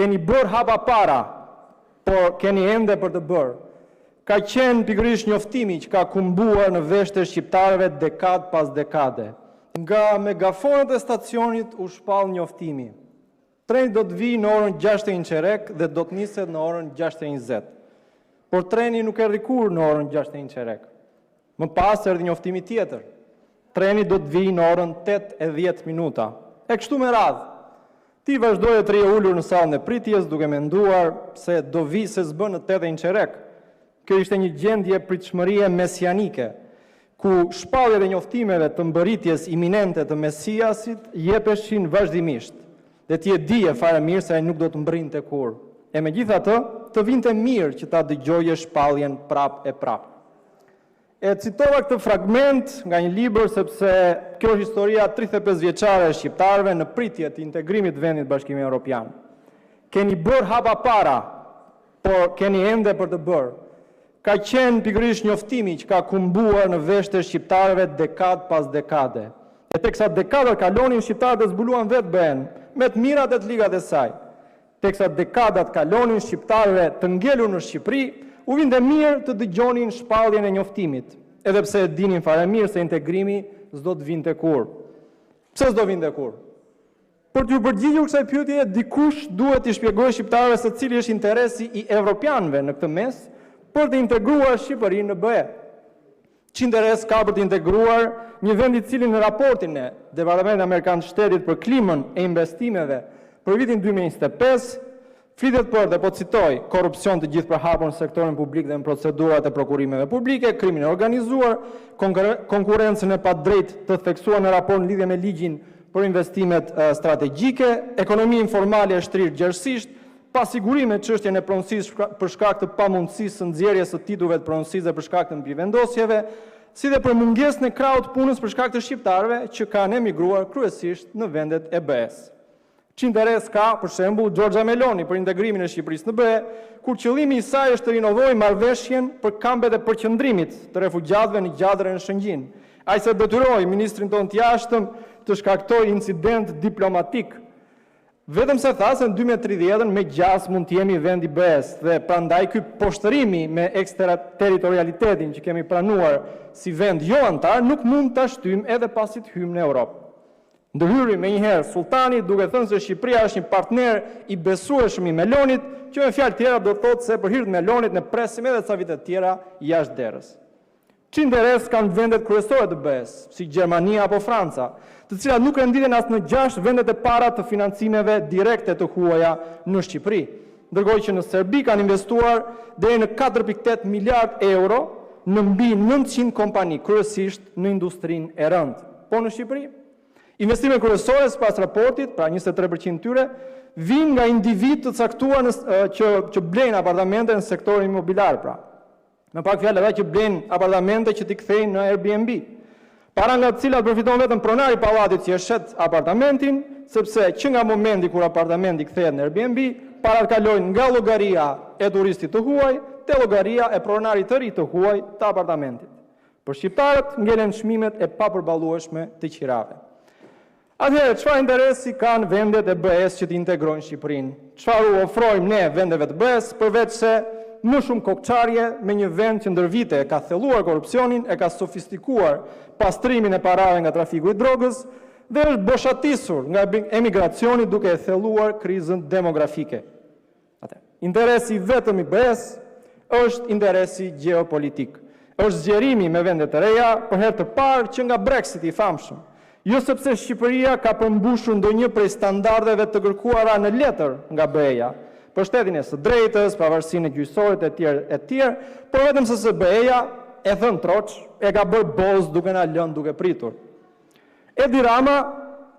keni bërë hapa para, por keni ende për të bërë. Ka qenë pikërisht njoftimi që ka kumbuar në veshët e shqiptarëve dekad pas dekade. Nga megafonët e stacionit u shpall njoftimi. Treni do të vijë në orën 6:15 dhe do të niset në orën 6:20. Por treni nuk erdhi kurrë në orën 6:15. Më pas erdhi njoftimi tjetër. Treni do të vijë në orën 8:10. E kështu me radhë. Ti vazhdoi të rije ulur në sallën e pritjes duke menduar se do vi se s'bën në 8:15. Kjo ishte një gjendje pritshmërie mesianike, ku shpalljet e njoftimeve të mbërritjes iminente të Mesiasit jepeshin vazhdimisht. Dhe ti e dije fare mirë se ai nuk do të mbrinte kurrë. E megjithatë, të vinte mirë që ta dëgjoje shpalljen prap e prap. E citova këtë fragment nga një libër sepse kjo është historia 35 vjeçare e shqiptarëve në pritje të integrimit të vendit Bashkimit Evropian. Keni bërë hapa para, por keni ende për të bërë. Ka qenë pikërisht njoftimi që ka kumbuar në veshët e shqiptarëve dekad pas dekade. E teksa dekadat kalonin, shqiptarët e zbuluan vetë BE-n, me të mirat e të ligat e saj. Teksa dekadat kalonin, shqiptarëve të ngelur në Shqipëri, u vinte mirë të dëgjonin shpalljen e njoftimit, edhe pse dinin fare mirë se integrimi s'do të vinte kurrë. Pse s'do vinte kurrë? Për t'ju përgjigjur kësaj pyetje, dikush duhet t'i shpjegojë shqiptarëve se cili është interesi i evropianëve në këtë mes për të integruar Shqipërinë në BE. Që interes ka për të integruar një vend i cili në raportin e Departamentit Amerikan të Shtetit për klimën e investimeve për vitin 2025 flitet për, dhe po citoj, korrupsion të gjithëpërhapur në sektorin publik dhe në procedurat e prokurimeve publike, krimin e organizuar, konkurrencën e padrejtë të theksuar në raport në lidhje me ligjin për investimet strategjike, ekonomi informale e shtrirë gjerësisht, pasigurime çështjen e pronësisë për shkak të pamundësisë së nxjerrjes së titujve të pronësisë dhe për shkak të mbivendosjeve, si dhe për mungesën e krahut punës për shkak të shqiptarëve që kanë emigruar kryesisht në vendet e BE-s. Që interes ka, për shembull, Giorgia Meloni për integrimin e Shqipërisë në BE, kur qëllimi i saj është të rinovojë marrëveshjen për këmbët e përqendrimit të refugjatëve në Gjadër e në Shëngjin. Ai se detyroi ministrin tonë të jashtëm të shkaktojë incident diplomatik. Vetëm se tha se në 2030 me gjas mund të jemi vend i BE-s dhe prandaj ky poshtërimi me ekstraterritorialitetin që kemi pranuar si vend jo antar nuk mund ta shtym edhe pasi të hyjmë në Europë. Ndërhyri me njëherë sultani duke thënë se Shqipëria është një partner i besueshëm i Melonit, që me fjalë tjera do të thotë se për hir të Melonit ne presim edhe ca vite të tjera jashtë derës. Që interes kanë vendet kryesore të BE-s, si Gjermania apo Franca, të cilat nuk renditen as në 6 vendet e para të financimeve direkte të huaja në Shqipëri, ndërkohë që në Serbi kanë investuar deri në 4.8 miliard euro në mbi 900 kompani, kryesisht në industrinë e rëndë. Po në Shqipëri, investime kryesore sipas raportit, pra 23% tyre, vijnë nga individ të caktuar që blejnë apartamente në sektorin imobiliar, pra. Me pak fjalë ata që blejnë apartamente që t'i kthejnë në Airbnb. Para nga të cilat përfiton vetëm pronari i pallatit që e shet apartamentin, sepse që nga momenti kur apartamenti kthehet në Airbnb, parat kalojnë nga llogaria e turistit të huaj te llogaria e pronarit të ri të huaj të apartamentit. Për shqiptarët ngelen çmimet e papërballueshme të qirave. Atëherë, çfarë interesi kanë vendet e BE-s që të integrojnë Shqipërinë? Çfarë u ofrojmë ne vendeve të BE-s përveç se më shumë kokçarje me një vend që ndër vite ka thelluar korrupsionin, e ka sofistikuar pastrimin e parave nga trafiku i drogës dhe është boshatisur nga emigracioni duke e thelluar krizën demografike. Interesi vetëm i BE-s është interesi gjeopolitik. Është zgjerimi me vende të reja për herë të parë që nga Brexiti i famshëm. Jo sepse Shqipëria ka përmbushur ndonjë prej standardeve të kërkuara në letër nga BE-ja, për shtetin e së drejtës, pavarësinë e gjyqësorit e tjerë, por vetëm se BE-ja e thënë troç, e ka bërë boz duke na lënë duke pritur. Edi Rama,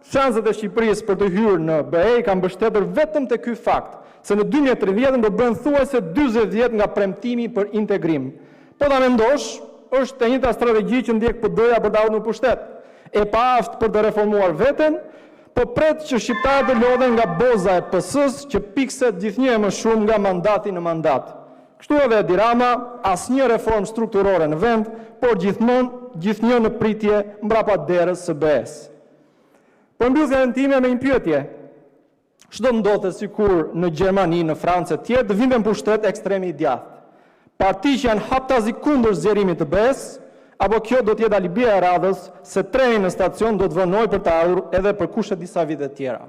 shanset e Shqipërisë për të hyrë në BE kanë mbështetur vetëm te ky fakt, se në 2030 do bëhen thuajse 40 vjet nga premtimi për integrim. Po ta mendosh, është e njëjta strategji që ndjek PD-ja për të ardhur në pushtet. E pa aftë për të reformuar veten, po pret që shqiptarët të lodhen nga boza e PS-s që pikset gjithnjë më shumë nga mandati në mandat. Kështu edhe Edi Rama, asnjë reformë strukturore në vend, por gjithnjë në pritje mbrapa derës së BE-s. Po mbyll time me një pyetje. Çdo ndodhet sikur në Gjermani, në Francë e tjerë, të vinë në pushtet ekstremi i djathtë. Parti që janë haptazi kundër zgjerimit të BE-s, apo kjo do t'jetë alibia e radhës se treni në stacion do të vënoj për të ardhur edhe për kushe disa vite tjera.